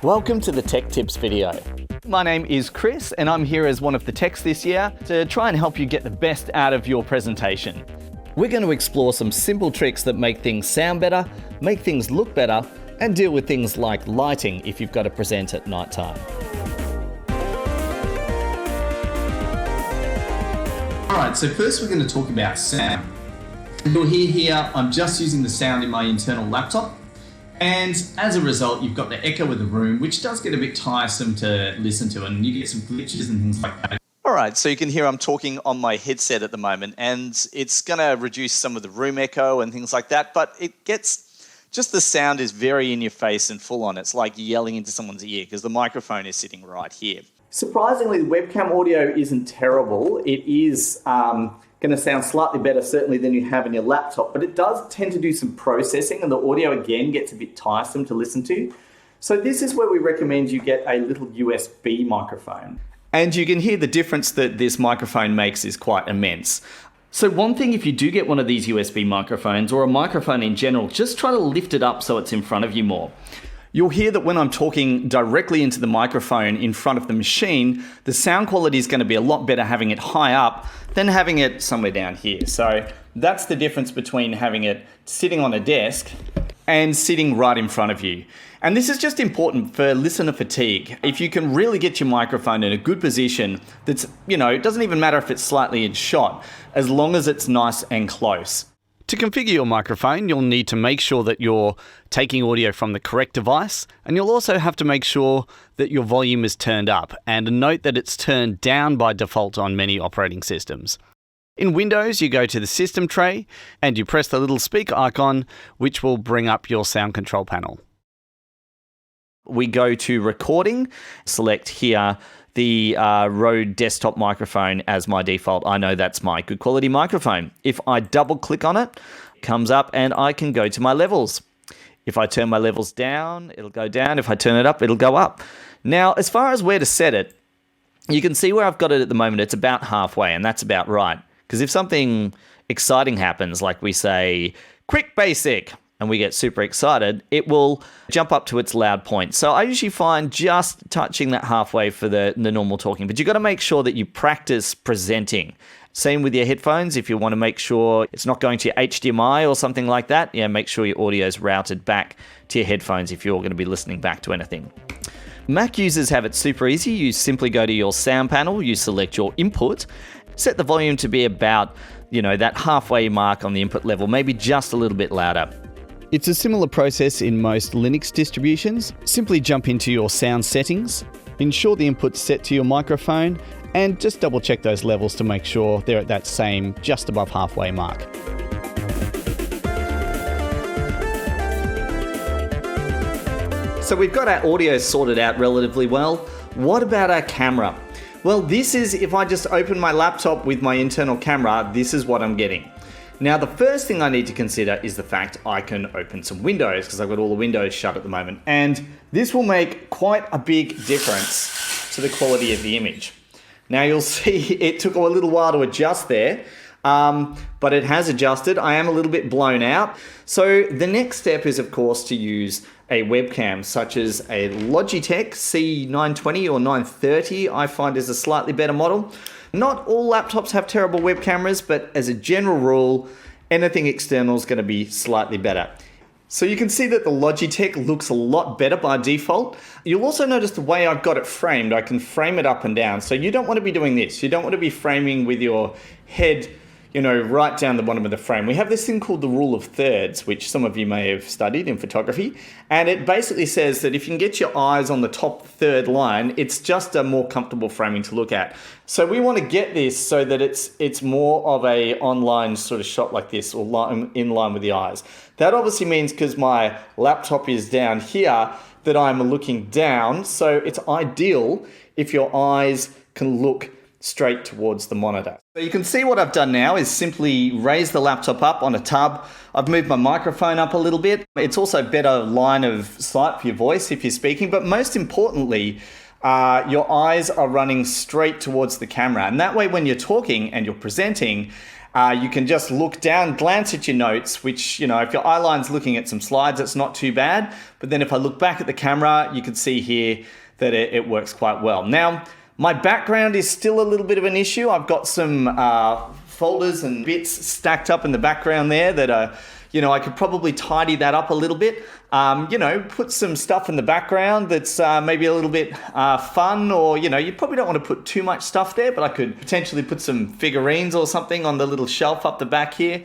Welcome to the Tech Tips video. My name is Chris and I'm here as one of the techs this year to try and help you get the best out of your presentation. We're going to explore some simple tricks that make things sound better, make things look better, and deal with things like lighting if you've got to present at night time. Alright, so first we're going to talk about sound. You'll hear here, I'm just using the sound in my internal laptop. And as a result, you've got the echo of the room, which does get a bit tiresome to listen to, and you get some glitches and things like that. Alright, so you can hear I'm talking on my headset at the moment, and it's going to reduce some of the room echo and things like that, but it gets, just the sound is very in your face and full on. It's like yelling into someone's ear because the microphone is sitting right here. Surprisingly, the webcam audio isn't terrible. It is going to sound slightly better certainly than you have in your laptop, but it does tend to do some processing and the audio again gets a bit tiresome to listen to. So this is where we recommend you get a little USB microphone. And you can hear the difference that this microphone makes is quite immense. So one thing, if you do get one of these USB microphones or a microphone in general, just try to lift it up so it's in front of you more. You'll hear that when I'm talking directly into the microphone in front of the machine, the sound quality is going to be a lot better having it high up than having it somewhere down here. So that's the difference between having it sitting on a desk and sitting right in front of you. And this is just important for listener fatigue. If you can really get your microphone in a good position that's, it doesn't even matter if it's slightly in shot, as long as it's nice and close. To configure your microphone, you'll need to make sure that you're taking audio from the correct device, and you'll also have to make sure that your volume is turned up, and note that it's turned down by default on many operating systems. In Windows, you go to the System tray, and you press the little speaker icon, which will bring up your sound control panel. We go to Recording, select here the Rode desktop microphone as my default. I know that's my good quality microphone. If I double click on it, it comes up and I can go to my levels. If I turn my levels down, it'll go down. If I turn it up, it'll go up. Now, as far as where to set it, you can see where I've got it at the moment. It's about halfway, and that's about right. Because if something exciting happens, like we say, quick basic, and we get super excited, it will jump up to its loud point. So I usually find just touching that halfway for the normal talking, but you've got to make sure that you practice presenting. Same with your headphones. If you want to make sure it's not going to your HDMI or something like that, make sure your audio is routed back to your headphones if you're going to be listening back to anything. Mac users have it super easy. You simply go to your sound panel, you select your input, set the volume to be about, that halfway mark on the input level, maybe just a little bit louder. It's a similar process in most Linux distributions. Simply jump into your sound settings, ensure the input's set to your microphone, and just double check those levels to make sure they're at that same just above halfway mark. So we've got our audio sorted out relatively well. What about our camera? Well, this is, if I just open my laptop with my internal camera, this is what I'm getting. Now, the first thing I need to consider is the fact I can open some windows because I've got all the windows shut at the moment. And this will make quite a big difference to the quality of the image. Now, you'll see it took a little while to adjust there, but it has adjusted. I am a little bit blown out. So the next step is, of course, to use a webcam such as a Logitech C920 or 930, I find is a slightly better model. Not all laptops have terrible web cameras, but as a general rule, anything external is going to be slightly better. So you can see that the Logitech looks a lot better by default. You'll also notice the way I've got it framed, I can frame it up and down. So you don't want to be doing this. You don't want to be framing with your head, right down the bottom of the frame. We have this thing called the rule of thirds, which some of you may have studied in photography. And it basically says that if you can get your eyes on the top third line, it's just a more comfortable framing to look at. So we want to get this so that it's more of a online sort of shot like this, or in line with the eyes. That obviously means, because my laptop is down here, that I'm looking down. So it's ideal if your eyes can look straight towards the monitor. So you can see what I've done now is simply raise the laptop up on a tub. I've moved my microphone up a little bit. It's also better line of sight for your voice if you're speaking, but most importantly, your eyes are running straight towards the camera. And that way, when you're talking and you're presenting, You can just look down, glance at your notes, which, you know, if your eye line's looking at some slides, it's not too bad. But then if I look back at the camera, you can see here that it works quite well. Now, my background is still a little bit of an issue. I've got some folders and bits stacked up in the background there that are, you know, I could probably tidy that up a little bit. You know, put some stuff in the background that's maybe a little bit fun, or, you know, you probably don't want to put too much stuff there, but I could potentially put some figurines or something on the little shelf up the back here.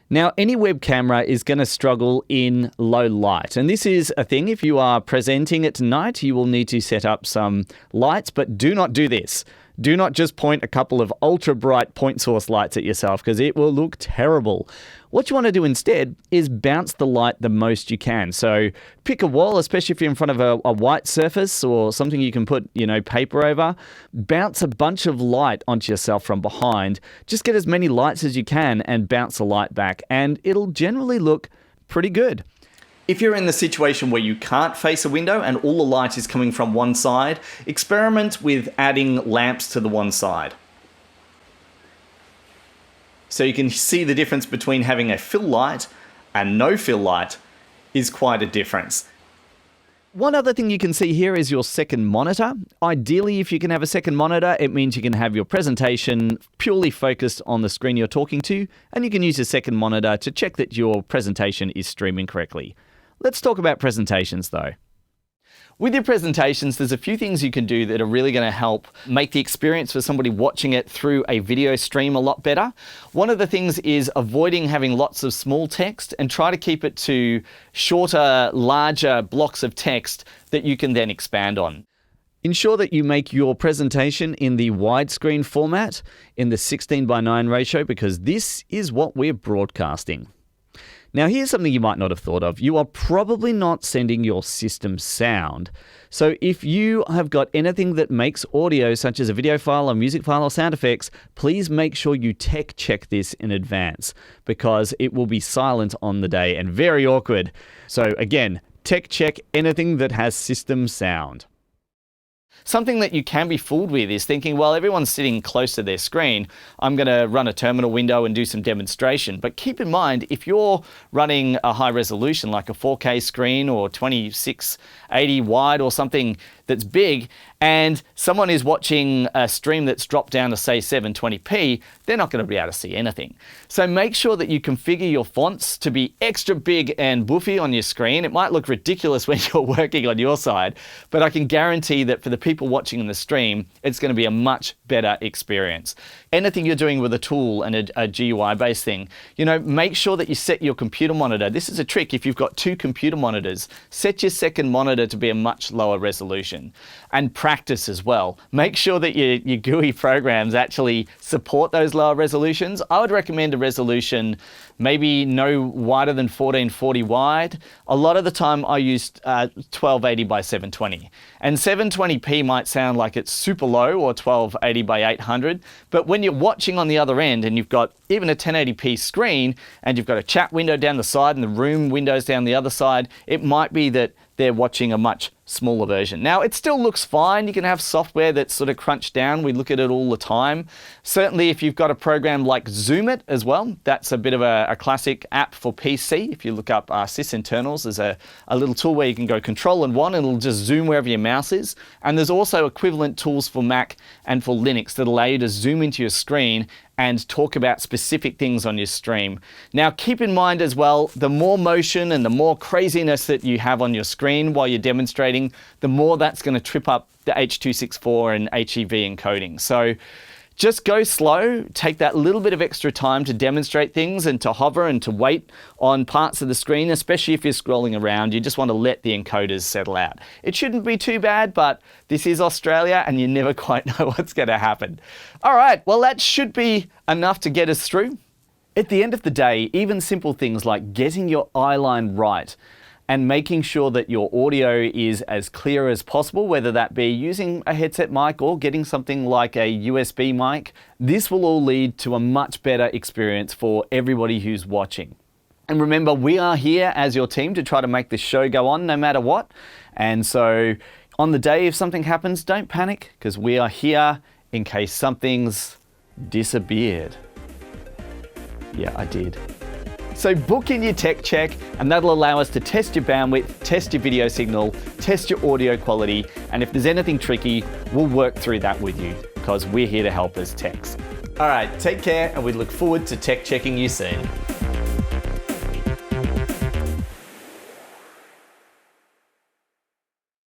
Now, any web camera is going to struggle in low light. And this is a thing. If you are presenting at night, you will need to set up some lights, but do not do this. Do not just point a couple of ultra bright point source lights at yourself, because it will look terrible. What you want to do instead is bounce the light the most you can. So pick a wall, especially if you're in front of a white surface or something you can put, you know, paper over. Bounce a bunch of light onto yourself from behind. Just get as many lights as you can and bounce the light back, and it'll generally look pretty good. If you're in the situation where you can't face a window and all the light is coming from one side, experiment with adding lamps to the one side. So you can see the difference between having a fill light and no fill light is quite a difference. One other thing you can see here is your second monitor. Ideally, if you can have a second monitor, it means you can have your presentation purely focused on the screen you're talking to, and you can use a second monitor to check that your presentation is streaming correctly. Let's talk about presentations though. With your presentations, there's a few things you can do that are really going to help make the experience for somebody watching it through a video stream a lot better. One of the things is avoiding having lots of small text, and try to keep it to shorter, larger blocks of text that you can then expand on. Ensure that you make your presentation in the widescreen format in the 16:9 ratio, because this is what we're broadcasting. Now, here's something you might not have thought of. You are probably not sending your system sound. So if you have got anything that makes audio, such as a video file, a music file, or sound effects, please make sure you tech check this in advance, because it will be silent on the day and very awkward. So again, tech check anything that has system sound. Something that you can be fooled with is thinking, well, everyone's sitting close to their screen, I'm going to run a terminal window and do some demonstration. But keep in mind, if you're running a high resolution like a 4K screen or 2680 wide or something that's big, and someone is watching a stream that's dropped down to, say, 720p, they're not going to be able to see anything. So make sure that you configure your fonts to be extra big and boofy on your screen. It might look ridiculous when you're working on your side, but I can guarantee that for the people watching in the stream, it's going to be a much better experience. Anything you're doing with a tool and a GUI-based thing, you know, make sure that you set your computer monitor. This is a trick. If you've got two computer monitors, set your second monitor to be a much lower resolution. And practice as well. Make sure that your GUI programs actually support those lower resolutions. I would recommend a resolution maybe no wider than 1440 wide. A lot of the time I use 1280 by 720. And 720p might sound like it's super low, or 1280 by 800, but when you're watching on the other end and you've got even a 1080p screen and you've got a chat window down the side and the room windows down the other side, it might be that they're watching a much smaller version. Now, it still looks fine. You can have software that's sort of crunched down. We look at it all the time. Certainly, if you've got a program like Zoom It as well, that's a bit of a classic app for PC. If you look up sysinternals, there's a little tool where you can go Control and 1 and it'll just zoom wherever your mouse is. And there's also equivalent tools for Mac and for Linux that allow you to zoom into your screen and talk about specific things on your stream. Now, keep in mind as well, the more motion and the more craziness that you have on your screen while you're demonstrating, the more that's going to trip up the H.264 and HEV encoding. So just go slow, take that little bit of extra time to demonstrate things and to hover and to wait on parts of the screen, especially if you're scrolling around. You just want to let the encoders settle out. It shouldn't be too bad, but this is Australia and you never quite know what's going to happen. All right, well, that should be enough to get us through. At the end of the day, even simple things like getting your eye line right and making sure that your audio is as clear as possible, whether that be using a headset mic or getting something like a USB mic, this will all lead to a much better experience for everybody who's watching. And remember, we are here as your team to try to make this show go on no matter what. And so on the day if something happens, don't panic, because we are here in case something's disappeared. Yeah, I did. So book in your tech check, and that'll allow us to test your bandwidth, test your video signal, test your audio quality, and if there's anything tricky, we'll work through that with you, because we're here to help as techs. All right, take care, and we look forward to tech checking you soon.